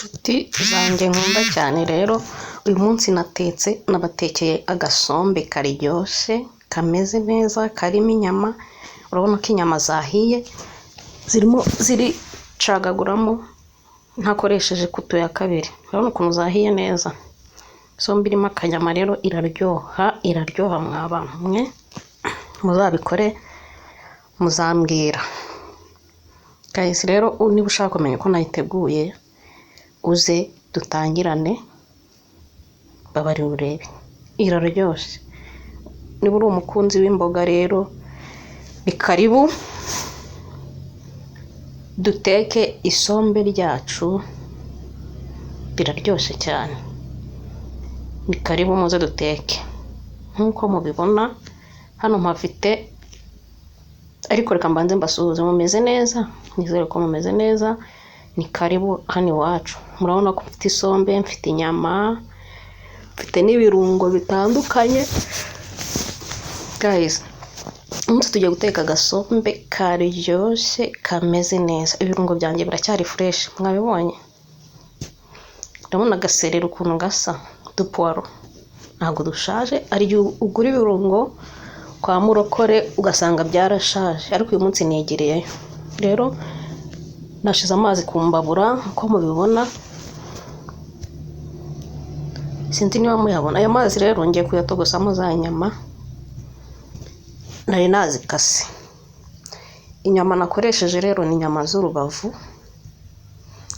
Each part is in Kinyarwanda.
Inshuti zanjye nkunda cyane rero uyu munsi nabatekeye agasombe karyoshye kameze neza karimo inyama. Urabona ko inyama zahiye zirimo ziricagaguramo ntakoresheje kuto ya kabiri. Urabona ukuntu zahiye neza. Isombe irimo akanyama rero iraryoha mw'abantu mwe, muzabikore muzambwira. Guys rero niba ushaka kumenya uko nayiteguye uze dutangirane babari urebe, iraryoshye. Niba uri umukunzi w'imboga rero ni karibu duteke isombe ryacu, biraryoshye cyane. Ni karibu muze duteke nkuko mubibona hano mpafite, ariko reka mbanze mbasuhuze. Mumeze neza? Nizere ko mumeze neza. Ni karibu hano iwacu. Murabona ko mfite isombe, mfite inyama, mfite n'ibirungo bitandukanye. Guys, umunsi tugiye guteka agasombe karyoshye kameze neza. Ibirungo byanjye biracyari fresh, mwabibonye? Ndabona agaserera ukuntu gasa, udupuwaro ntabwo dushaje. Ari ugura ibirungo kwa Murokore ugasanga byarashaje, ariko uyu munsi negereyeyo. Rero nashize amazi ku mbabura uko mubibona, sinzi niba muyabona. Ayo mazi rero ngiye kuyatogosamo za nyama nari nazikase. Inyama nakoresheje rero ni inyama z'urubavu.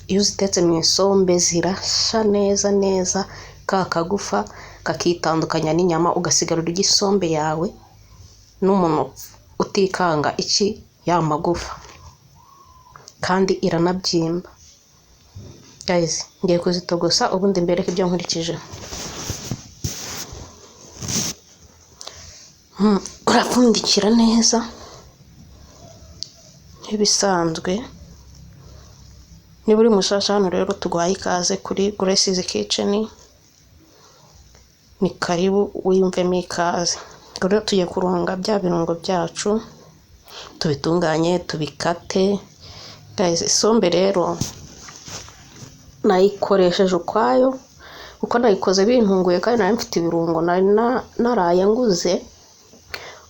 Iyo uzitetse mu isombe zirasha neza neza, ka kagufa kakitandukanya n'inyama, ugasigara urya isombe yawe n'umuntu utikanga ya magufa, kandi iranabyimba. Guys, ngiye kuzitogosa ubundi mbereke ibyo nkurikije. Urapfundikira neza nk'ibisanzwe. Niba uri mushasha hano rero tuguhaye ikaze kuri Grace's Kitchen. Ni karibu wiyumvemo ikaze. Rero tugiye kurunga bya birungo byacu, tubitunganye tubikate. Guys, isombe rero nayikoresheje ukwayo kuko nayikoze bintunguye, kandi nari mfite ibirungo naraye nguze.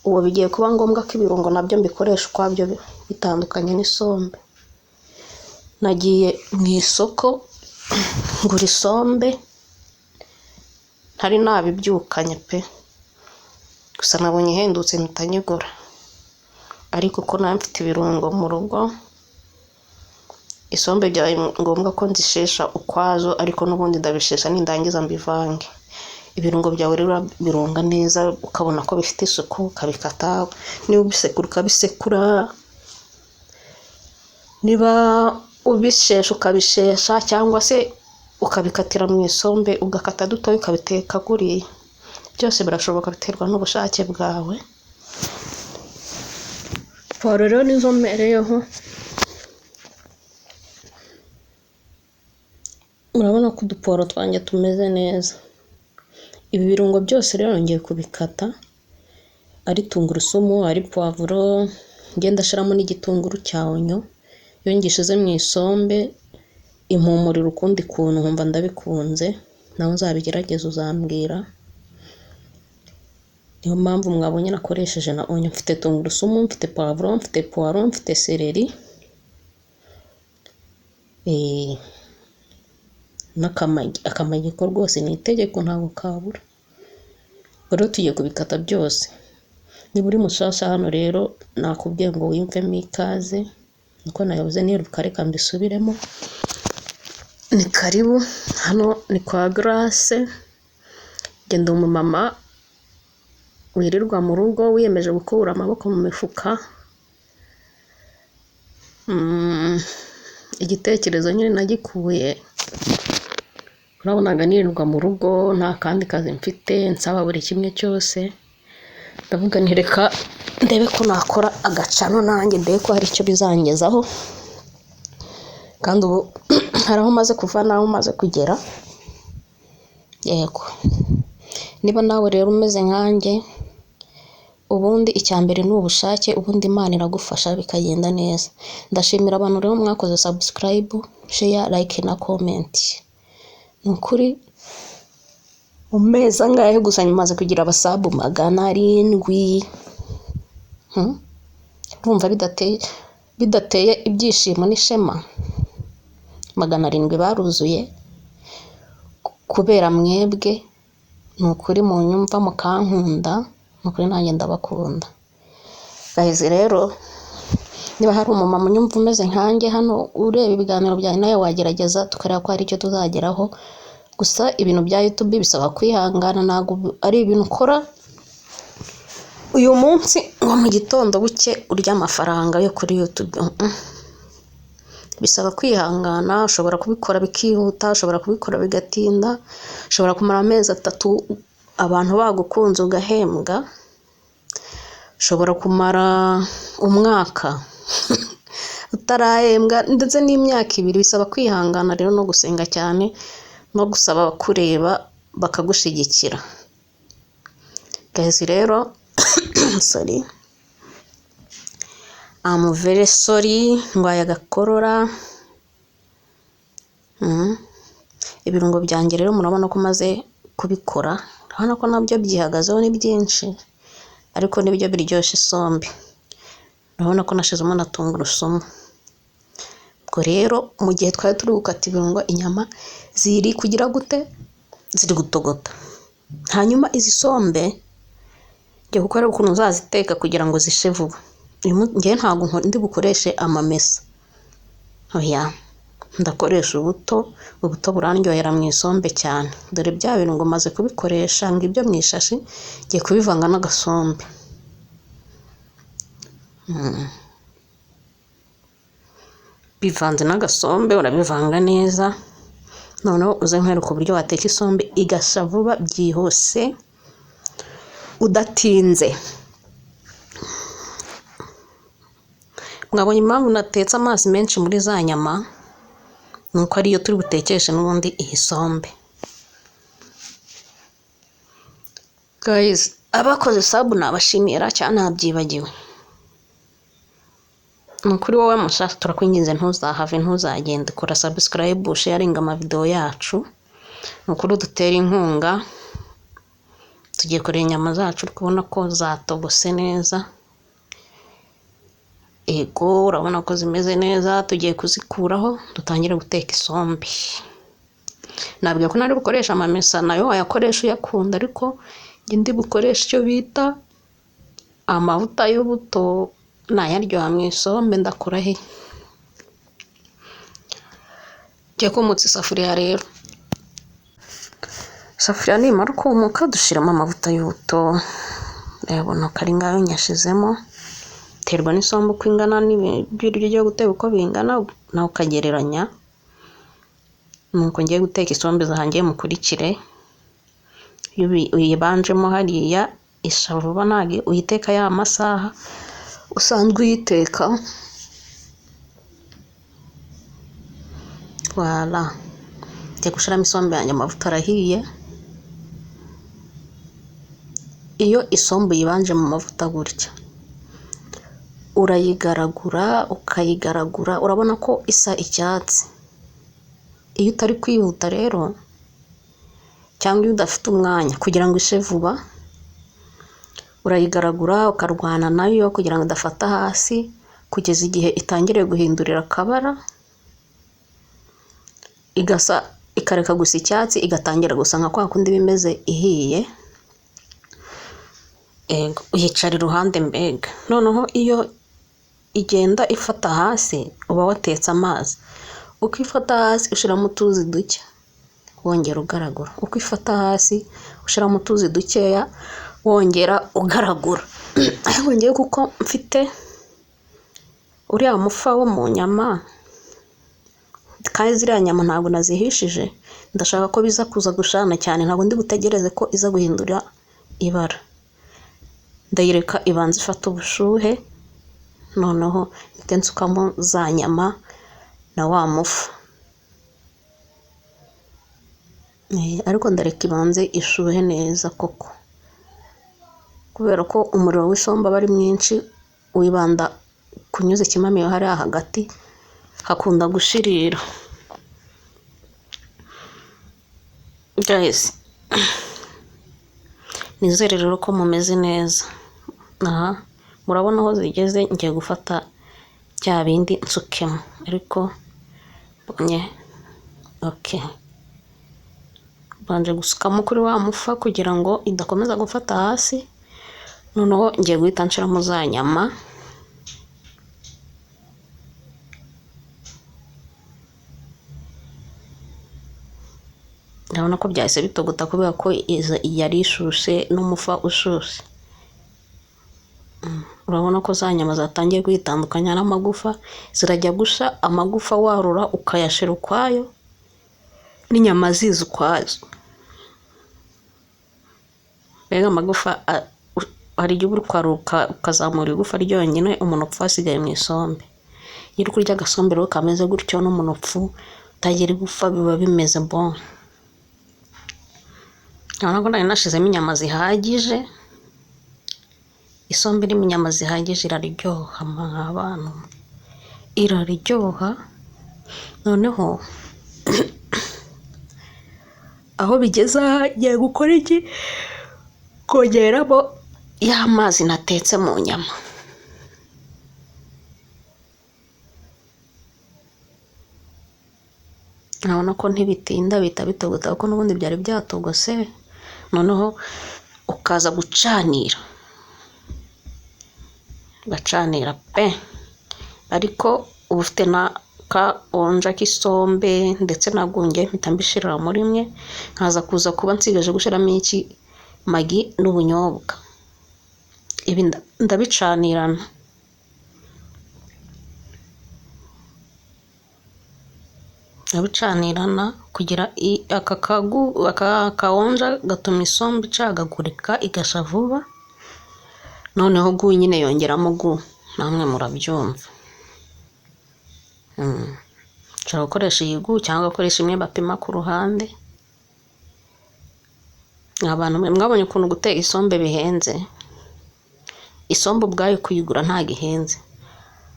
Ubu bigiye kuba ngombwa ko ibirungo nabyo mbikoresha ukwabyo bitandukanye n'isombe. Nagiye mu isoko ngura isombe ntari nabibyukanye pe, gusa nabonye ihendutse mpita nyigura. Ariko ko nari mfite ibirungo mu rugo, isombe byabaye ngombwa ko nzishesha ukwazo, ariko n'ubundi ndabishesha nindangiza mbivange. Ibirungo byawe rero birunga neza ukabona ko bifite isuku, ukabikata. Niba ubisekura ukabisekura, niba ubishesha ukabishesha, cyangwa se ukabikatira mu isombe ugakata dutoya ukabiteka kuriya. Byose birashoboka, biterwa n'ubushake bwawe. Puwaro rero nizo mpereyeho. Murabona ko udupuwaro twanjye tumeze neza. Ibi birungo byose rero ngiye kubikata, ari tungurusumu, ari puwavuro, ngenda shiramo n'igitunguru cya onyo. Iyo ngishize mu isombe impumurira ukundi kuntu nkumva ndabikunze. Nawe uzabigerageza uzambwira. Niyo mpamvu mwabonye nakoresheje na onyo. Mfite tungurusumu, mfite puwavuro, mfite puwaro, mfite seleri, n'akamagi. Akamagi ko rwose ni itegeko ntabwo kabura. Rero tugiye kubikata byose. Niba uri mushasha hano rero nakubwiye ngo wiyumvemo ikaze, niko nayoboze niruka reka mbisubiremo. Ni karibu hano ni kwa Grace. Genda umumama wirirwa mu rugo wiyemeje gukura amaboko mu mifuka. Igitekerezo nyine nagikuye, urabonaga nirirwa mu rugo nta kandi kazi mfite, nsaba buri kimwe cyose. Ndavuga nti reka ndebe ko nakora agacano nanjye, ndebe ko hari icyo bizangezaho. Kandi ubu hari aho maze kuva naho maze kugera. Yego, niba nawe rero umeze nkanjye ubundi icyambere ni ubushake, ubundi Imana iragufasha bikagenda neza. Ndashimira abantu rero mwakoze subscribe, share, like na comment. Ni ukuri mu mezi angahe gusa nyamaze kugira abasabu 700. Urumva bidateye ibyishimo n'ishema. 700 baruzuye kubera mwebwe. Ni ukuri mu nyumva mukankunda, ni ukuri nanjye ndabakunda. Guys rero niba hari umumama unyumva umeze nkanjye hano ureba ibiganiro byanjye, nawe wagerageza tukareba ko hari icyo tuzageraho. Gusa ibintu bya YouTube bisaba kwihangana, ntabwo ari ibintu ukora uyu munsi ngo mu gitondo buke urya amafaranga yo kuri YouTube. Bisaba kwihangana, ushobora kubikora bikihuta, ushobora kubikora bigatinda, ushobora kumara amezi 3 abantu bagukunze ugahembwa, ushobora kumara umwaka utarahembwa ndetse n'imyaka 2. Bisaba kwihangana rero no gusenga cyane no gusaba kureba bakagushigikira. Guys rero sorry, I'm very sorry, ngwaye agakorora. Ibirungo byanjye rero murabona ko maze kubikora, urabona ko nabyo byihagazeho ni byinshi, ariko nibyo biryoshye isombe. Urabona ko nashizemo na tungurusumu. Ubwo rero mu gihe twari turi gukata ibirungo, inyama ziri kugira gute, ziri gutogota. Hanyuma izi sombe ngiye gukora ukuntu uzaziteka kugira ngo zishe vuba. Ngiye ntabwo ndi bukoreshe amamesa, oya ndakoresha ubuto burandyohera mu isombe cyane. Dore bya bintu ngo maze kubikoresha ngibyo mu ishashi, ngiye kubivanga n'agasombe. Bivanze n'agasombe urabivanga neza, noneho uze nkwereka uburyo wateka isombe igasha vuba byihuse udatinze. Mwabonye impamvu natetse amazi menshi muri za nyama? Nuko ariyo turi butekeshe n'ubundi iyi sombe. Guys, abakoze sub nabashimira cyane, ntabyibagiwe. Nukuri wowe mushaka turakwinginze ntuzahave, ntuzagende, kora subscribe, sharing amavideo yacu. Nukuri dutera inkunga, tugiye kureba inyama zacu kubona ko zatogose neza. Ego urabona ko zimeze neza, tugiye kuzikuraho dutangire guteka isombe. Nabwiye ko nari bukoresha amamesa, nayo wayakoresha uyakunda, ariko ndi bukoresha icyo bita amavuta y'ubuto, nayaryoha mu isombe. Ndakora he ngiye kumutsa isafuriya rero. Isafuriya nimara kumuka dushiramo amavuta y'ubuto. Urabona ko ari ngayo nyashizemo, terwa n'isombe uko ingana n'ibiryo byo guteka uko bingana, nawe ukagereranya. Nuko ngiye guteka isombe zanjye mukurikire. Uyibanjemo hariya isha vuba, ntabwo uyiteka ya masaha usanzwe uyiteka. Voilà, ngiye gushiramo isombe yanjye, amavuta arahiye. Iyo isombe yibanje mu mavuta gutya, urayigaragura ukayigaragura, urabona ko isa icyatsi. Iyo utari kwihuta rero, cyangwa iyo udafite umwanya kugira ngo ishe vuba, urayigaragura ukarwana nayo kugira ngo idafata hasi, kugeza igihe itangire guhindurira akabara, ikareka gusa icyatsi, igatangira gusa nka kwa kundi bimeze ihiye. Uyicara iruhande mbega. Noneho iyo igenda ifata hasi, uba watetse amazi. Uko ifata hasi ushiramo utuzi duke, wongera ugaragura. Uko ifata hasi ushiramo utuzi dukeya, wongera ugaragura. Ariko ngiye kuko mfite uriya mufa wo mu nyama, kandi ziriya nyama ntabwo nazihishije, ndashaka ko biza kuza gushana cyane, ntabwo ndi butegereze ko iza guhindura ibara. Ndayireka ibanza ifata ubushuhe, noneho mpite nsukamo za nyama na wa mufa. Ariko ndareka ibanze ishuhe neza koko, kubera ko umuriro w'isombe aba ari mwinshi, wibanda kunyuza ikimamiyo hariya hagati hakunda gushirira. Guys, nizere rero ko mumeze neza. Aha murabona aho zigeze, ngiye gufata bya bindi nsukemo, ariko bonye okay, banje gusukamo kuri wa mufa kugira ngo idakomeza gufata hasi. Noneho ngiye guhita nshiramo za nyama. Ndabona ko byahise bitogota kubera ko yari ishushe n'umufa ushushe. Urabona ko za nyama zatangiye kwitandukanya n'amagufa, zirajya gusha amagufa warura ukayashira ukwayo n'inyama ziza ukwazo. Mbega amagufa hari igihe uri kwaruka ukazamura igufa ryonyine, umunopfu wasigaye mu isombe. Iyo uri kurya agasombe rero kameze gutyo n'umunopfu utagira igufa, biba bimeze bon. Urabona ko nari nashizemo inyama zihagije. Isombe irimo inyama zihagije iraryoha abantu, iraryoha. Noneho aho bigeze ngiye gukora iki? Kongeramo ya mazi natetse mu nyama. Urabona ko ntibitinda, bita bitogota kuko n'ubundi byari byatogose. Noneho ukaza gucanira, gacanira pe, ariko uba ufite na ka onja k'isombe ndetse nagunge mpita mbishirira muri mwe, nkaza kuza kuba nsigaje gushiramo iki magi n'ubunyobwa. Ibi ndabicanirana. Ndabicanirana kugira aka kaonja gatuma isombe icagagurika igasha vuba. Noneho gu nyine yongeramo gu, namwe murabyumva. Nshobora gukoresha iyi gu cyangwa gukoresha imwe bapima ku ruhande. Abantu mwabonye ukuntu guteka isombe bihenze. Isombe ubwayo kuyigura ntago ihenze,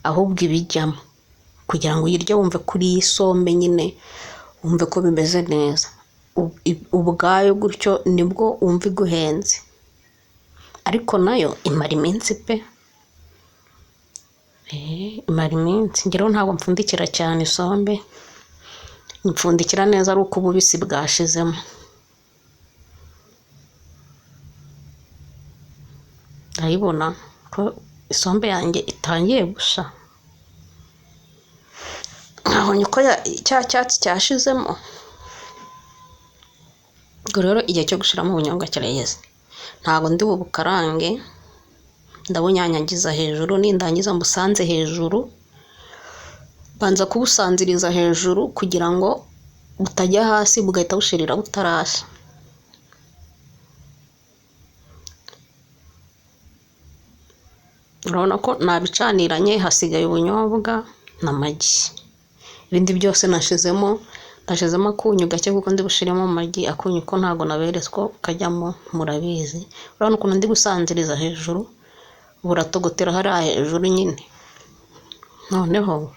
ahubwo ibijyamo kugira ngo uyirye wumve kuri isombe nyine, wumve ko bimeze neza. Ubwayo gutyo nibwo wumva iguhenze, ariko nayo imara iminsi pe. Imara iminsi. Ngero ntabwo mpfundikira cyane isombe, mpfundikira neza ari uko ububisi bwashizemo. Ndayibona ko isombe yanjye itangiye gusha. Nkabonye ko cya cyatsi cyashizemo. Ubwo rero igihe cyo gushiramo ubunyobwa kirageze. Ntabwo ndi bubukarange, ndabunyanyagiza hejuru. Nindangiza mbusanze hejuru, banza kubusanziriza hejuru kugira ngo butajya hasi bugahita bushirira butarasha. Urabona ko nabicaniranye, hasigaye ubunyobwa n'amagi. Ibindi byose nashizemo akunyu gake kuko ndi bushiremo amagi. Akunyu ko ntago naberetswe kajyamo, murabizi. Urabona ukuntu ndi gusanziriza hejuru, buratogotera hariya hejuru nyine. Noneho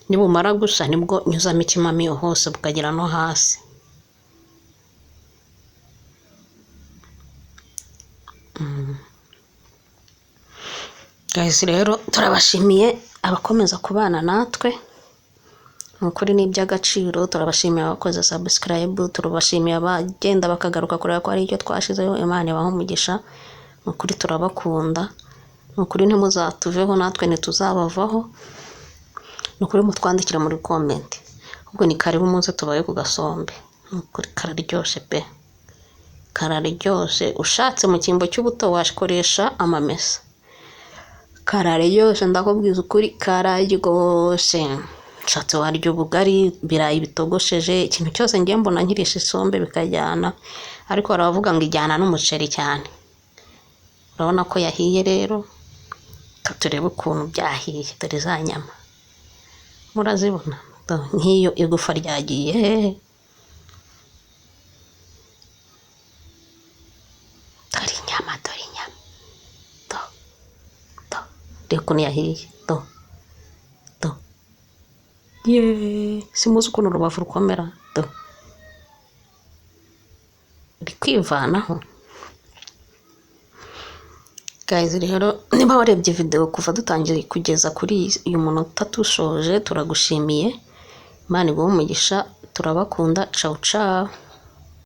nibumara gusha nibwo nyuzamo ikimamiyo hose bukagera no hasi. Guys, rero turabashimiye abakomeza kubana natwe. Nukuri ni iby'agaciro. Turabashimiye abakoze subscribe, turabashimiye abagenda bakagaruka kureba ko ari icyo twashizeho. Imana ibahe umugisha. Nukuri turabakunda. Nukuri ntimuzatuveho, natwe ntituzabavaho. Nukuri mutwandikira muri comment. Ubwo ni karibu muze tubaye ku gasombe. Nukuri kararyoshe pe, kararyoshe. Ushatse mu kimbo cy'ubuto washikoresha amamesa. Kararyoshe, ndakubwiza ukuri kararyoshe. Nshatse warya ubugari, birayi bitogosheje, ikintu cyose ngiye mbona nkirisha isombe bikajyana. Ariko baravuga ngo ijyana n'umuceri cyane. Urabona ko yahiye rero. Turebe ukuntu byahiye. Dore za nyama murazibona, nk'iyo igufa ryagiye. Dore inyama. reba ukuntu yahiye do do yeee simuzi ukuntu urubavu rukomera do uri kwivanaho guys. Rero niba warebye video kuva dutangiye kugeza kuri uyu munota tushoje, turagushimiye. Imana iguhe umugisha, turabakunda. Ciao ciao.